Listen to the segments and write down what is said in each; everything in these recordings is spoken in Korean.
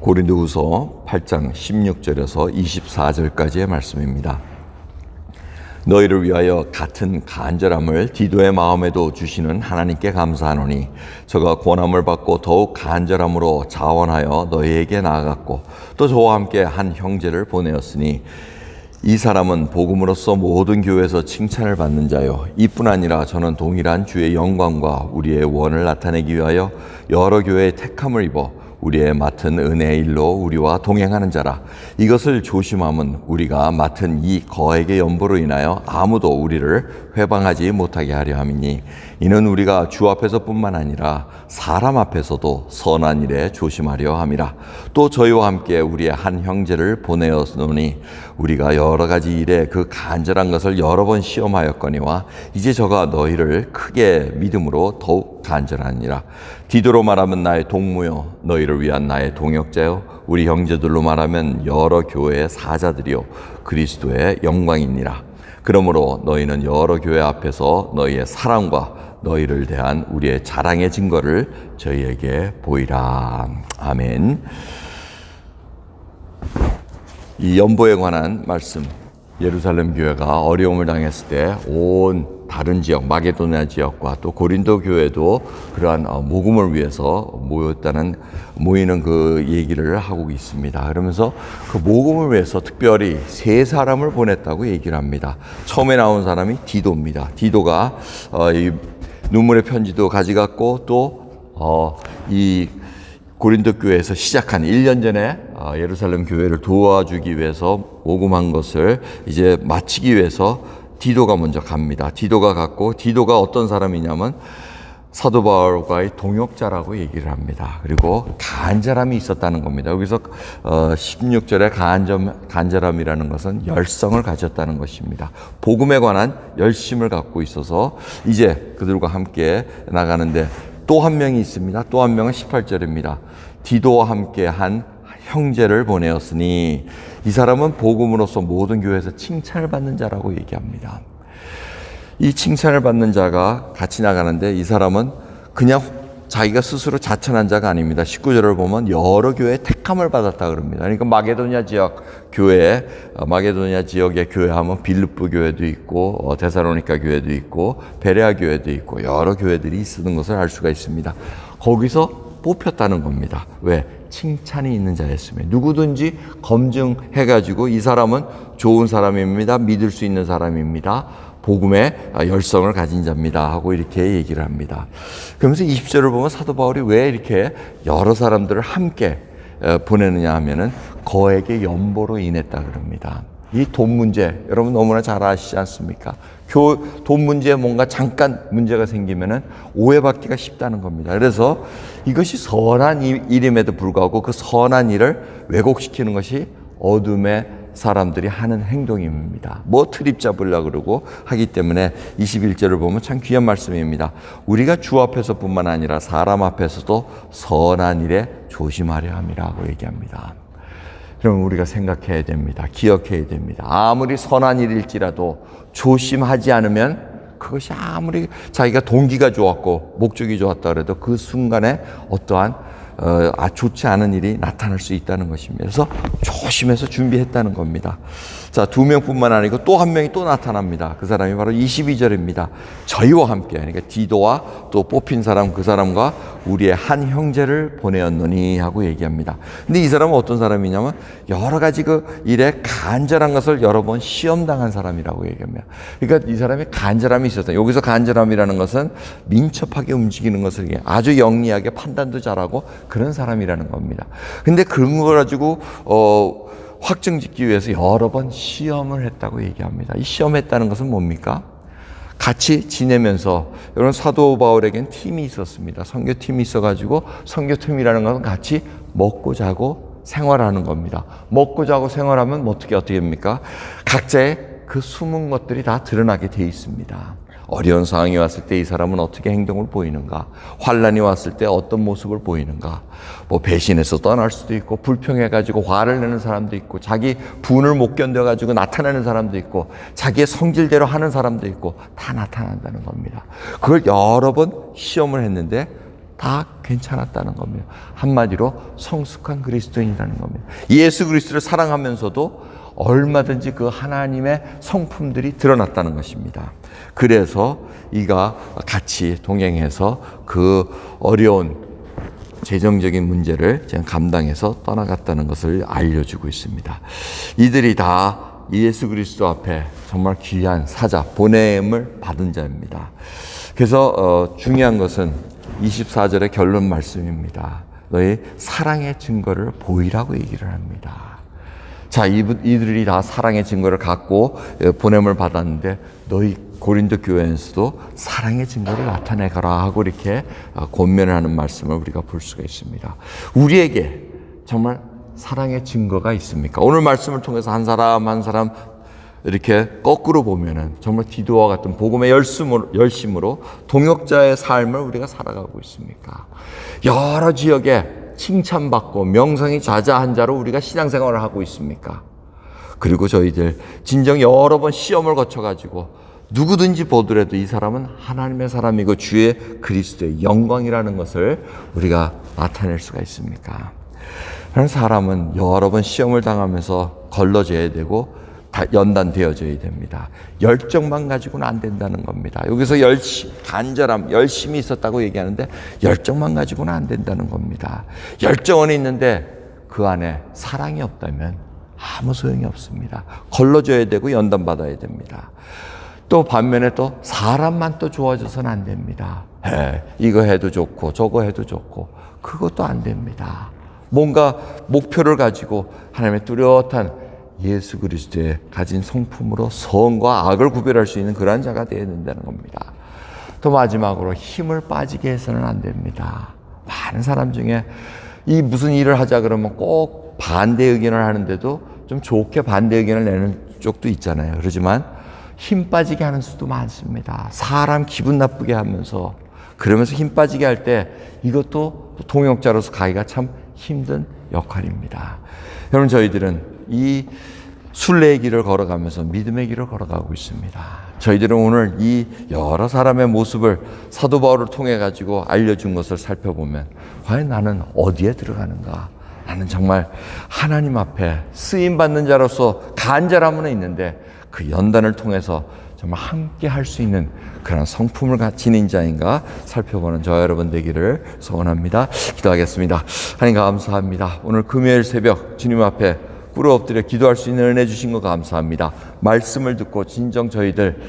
고린도후서 8장 16절에서 24절까지의 말씀입니다. 너희를 위하여 같은 간절함을 디도의 마음에도 주시는 하나님께 감사하노니 저가 고난을 받고 더욱 간절함으로 자원하여 너희에게 나아갔고 또 저와 함께 한 형제를 보내었으니 이 사람은 복음으로써 모든 교회에서 칭찬을 받는 자요 이뿐 아니라 저는 동일한 주의 영광과 우리의 원을 나타내기 위하여 여러 교회의 택함을 입어 우리의 맡은 은혜의 일로 우리와 동행하는 자라. 이것을 조심함은 우리가 맡은 이 거액의 연보로 인하여 아무도 우리를 회방하지 못하게 하려 함이니 이는 우리가 주 앞에서뿐만 아니라 사람 앞에서도 선한 일에 조심하려 함이라. 또 저희와 함께 우리의 한 형제를 보내었노니 우리가 여러 가지 일에 그 간절한 것을 여러 번 시험하였거니와 이제 저가 너희를 크게 믿음으로 더욱 간절하니라. 디도로 말하면 나의 동무요 너희를 위한 나의 동역자요 우리 형제들로 말하면 여러 교회의 사자들이요 그리스도의 영광이니라. 그러므로 너희는 여러 교회 앞에서 너희의 사랑과 너희를 대한 우리의 자랑의 증거를 저희에게 보이라. 아멘. 이 연보에 관한 말씀, 예루살렘 교회가 어려움을 당했을 때 온 다른 지역, 마게도냐 지역과 또 고린도 교회도 그러한 복음을 위해서 모이는 그 얘기를 하고 있습니다. 그러면서 그 복음을 위해서 특별히 세 사람을 보냈다고 얘기를 합니다. 처음에 나온 사람이 디도입니다. 디도가 이 눈물의 편지도 가져갔고 또 이 고린도 교회에서 시작한 1년 전에 예루살렘 교회를 도와주기 위해서 모금한 것을 이제 마치기 위해서 디도가 먼저 갑니다. 디도가 갔고 디도가 어떤 사람이냐면 사도 바울과의 동역자라고 얘기를 합니다. 그리고 간절함이 있었다는 겁니다. 여기서 16절에 간절함이라는 것은 열성을 가졌다는 것입니다. 복음에 관한 열심을 갖고 있어서 이제 그들과 함께 나가는데 또 한 명이 있습니다. 또 한 명은 18절입니다. 디도와 함께 한 형제를 보내었으니 이 사람은 복음으로써 모든 교회에서 칭찬을 받는 자라고 얘기합니다. 이 칭찬을 받는 자가 같이 나가는데 이 사람은 그냥 자기가 스스로 자천한 자가 아닙니다. 19절을 보면 여러 교회의 택함을 받았다 그럽니다. 그러니까 마게도냐 지역 교회, 마게도냐 지역의 교회 하면 빌립보 교회도 있고 데살로니가 교회도 있고 베레아 교회도 있고 여러 교회들이 있는 것을 알 수가 있습니다. 거기서 뽑혔다는 겁니다. 왜? 칭찬이 있는 자였으면 누구든지 검증해가지고 이 사람은 좋은 사람입니다. 믿을 수 있는 사람입니다. 복음의 열성을 가진 자입니다 하고 이렇게 얘기를 합니다. 그러면서 20절을 보면 사도 바울이 왜 이렇게 여러 사람들을 함께 보내느냐 하면은 거액의 연보로 인했다 그럽니다. 이 돈 문제 여러분 너무나 잘 아시지 않습니까? 돈 문제에 뭔가 잠깐 문제가 생기면은 오해받기가 쉽다는 겁니다. 그래서 이것이 선한 일임에도 불구하고 그 선한 일을 왜곡시키는 것이 어둠의 사람들이 하는 행동입니다. 뭐 트립 잡으려고 그러고 하기 때문에 21절을 보면 참 귀한 말씀입니다. 우리가 주 앞에서뿐만 아니라 사람 앞에서도 선한 일에 조심하려 함이라고 얘기합니다. 그럼 우리가 생각해야 됩니다. 기억해야 됩니다. 아무리 선한 일일지라도 조심하지 않으면 그것이 아무리 자기가 동기가 좋았고 목적이 좋았다 그래도 그 순간에 어떠한 좋지 않은 일이 나타날 수 있다는 것입니다. 그래서 조심해서 준비했다는 겁니다. 자, 두 명뿐만 아니고 또 한 명이 또 나타납니다. 그 사람이 바로 22절입니다. 저희와 함께, 그러니까 디도와 또 뽑힌 사람, 그 사람과 우리의 한 형제를 보내었노니 하고 얘기합니다. 근데 이 사람은 어떤 사람이냐면 여러 가지 그 일에 간절한 것을 여러 번 시험당한 사람이라고 얘기합니다. 그러니까 이 사람이 간절함이 있었다. 여기서 간절함이라는 것은 민첩하게 움직이는 것을 아주 영리하게 판단도 잘하고 그런 사람이라는 겁니다. 근데 그런 걸 가지고 확증 짓기 위해서 여러 번 시험을 했다고 얘기합니다. 이 시험했다는 것은 뭡니까? 같이 지내면서 여러분 사도 바울에겐 팀이 있었습니다. 선교팀이 있어가지고 선교팀이라는 것은 같이 먹고 자고 생활하는 겁니다. 먹고 자고 생활하면 어떻게 합니까? 각자의 그 숨은 것들이 다 드러나게 돼 있습니다. 어려운 상황이 왔을 때 이 사람은 어떻게 행동을 보이는가? 환란이 왔을 때 어떤 모습을 보이는가? 뭐 배신해서 떠날 수도 있고 불평해가지고 화를 내는 사람도 있고 자기 분을 못 견뎌가지고 나타내는 사람도 있고 자기의 성질대로 하는 사람도 있고 다 나타난다는 겁니다. 그걸 여러 번 시험을 했는데 다 괜찮았다는 겁니다. 한마디로 성숙한 그리스도인이라는 겁니다. 예수 그리스도를 사랑하면서도 얼마든지 그 하나님의 성품들이 드러났다는 것입니다. 그래서 이가 같이 동행해서 그 어려운 재정적인 문제를 감당해서 떠나갔다는 것을 알려주고 있습니다. 이들이 다 예수 그리스도 앞에 정말 귀한 사자, 보냄을 받은 자입니다. 그래서 중요한 것은 24절의 결론 말씀입니다. 너희 사랑의 증거를 보이라고 얘기를 합니다. 자, 이들이 다 사랑의 증거를 갖고 보냄을 받았는데 너희 고린도 교회에서도 사랑의 증거를 나타내거라 하고 이렇게 권면을 하는 말씀을 우리가 볼 수가 있습니다. 우리에게 정말 사랑의 증거가 있습니까? 오늘 말씀을 통해서 한 사람 한 사람 이렇게 거꾸로 보면은 정말 디도와 같은 복음의 열심으로 동역자의 삶을 우리가 살아가고 있습니까? 여러 지역에 칭찬받고 명성이 자자한 자로 우리가 신앙생활을 하고 있습니까? 그리고 저희들 진정 여러 번 시험을 거쳐가지고 누구든지 보더라도 이 사람은 하나님의 사람이고 주의 그리스도의 영광이라는 것을 우리가 나타낼 수가 있습니까? 그런 사람은 여러 번 시험을 당하면서 걸러져야 되고 다 연단되어져야 됩니다. 열정만 가지고는 안 된다는 겁니다. 여기서 간절함, 열심히 있었다고 얘기하는데 열정만 가지고는 안 된다는 겁니다. 열정은 있는데 그 안에 사랑이 없다면 아무 소용이 없습니다. 걸러져야 되고 연단받아야 됩니다. 또 반면에 또 사람만 또 좋아져서는 안 됩니다. 이거 해도 좋고 저거 해도 좋고 그것도 안 됩니다. 뭔가 목표를 가지고 하나님의 뚜렷한 예수 그리스도의 가진 성품으로 선과 악을 구별할 수 있는 그러한 자가 되어야 된다는 겁니다. 또 마지막으로 힘을 빠지게 해서는 안 됩니다. 많은 사람 중에 이 무슨 일을 하자 그러면 꼭 반대 의견을 하는데도 좀 좋게 반대 의견을 내는 쪽도 있잖아요. 그렇지만 힘 빠지게 하는 수도 많습니다. 사람 기분 나쁘게 하면서 그러면서 힘 빠지게 할 때 이것도 동역자로서 가기가 참 힘든 역할입니다. 여러분 저희들은 이 순례의 길을 걸어가면서 믿음의 길을 걸어가고 있습니다. 저희들은 오늘 이 여러 사람의 모습을 사도 바울을 통해 가지고 알려준 것을 살펴보면 과연 나는 어디에 들어가는가? 나는 정말 하나님 앞에 쓰임받는 자로서 간절함은 있는데 그 연단을 통해서 정말 함께 할 수 있는 그런 성품을 지닌 자인가 살펴보는 저 여러분 되기를 소원합니다. 기도하겠습니다. 하나님 감사합니다. 오늘 금요일 새벽 주님 앞에 꿇어 엎드려 기도할 수 있는 은혜 주신 것 감사합니다. 말씀을 듣고 진정 저희들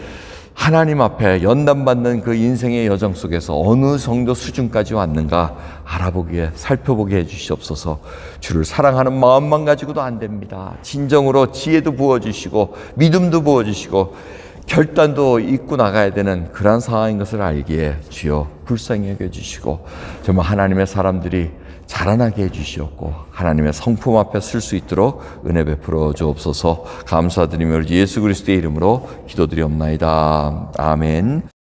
하나님 앞에 연단받는 그 인생의 여정 속에서 어느 정도 수준까지 왔는가 알아보기에 살펴보게 해주시옵소서. 주를 사랑하는 마음만 가지고도 안 됩니다. 진정으로 지혜도 부어주시고 믿음도 부어주시고 결단도 잊고 나가야 되는 그런 상황인 것을 알기에 주여 불쌍히 여겨주시고 정말 하나님의 사람들이 자라나게 해주시옵고 하나님의 성품 앞에 설 수 있도록 은혜 베풀어 주옵소서. 감사드리며 예수 그리스도의 이름으로 기도드리옵나이다. 아멘.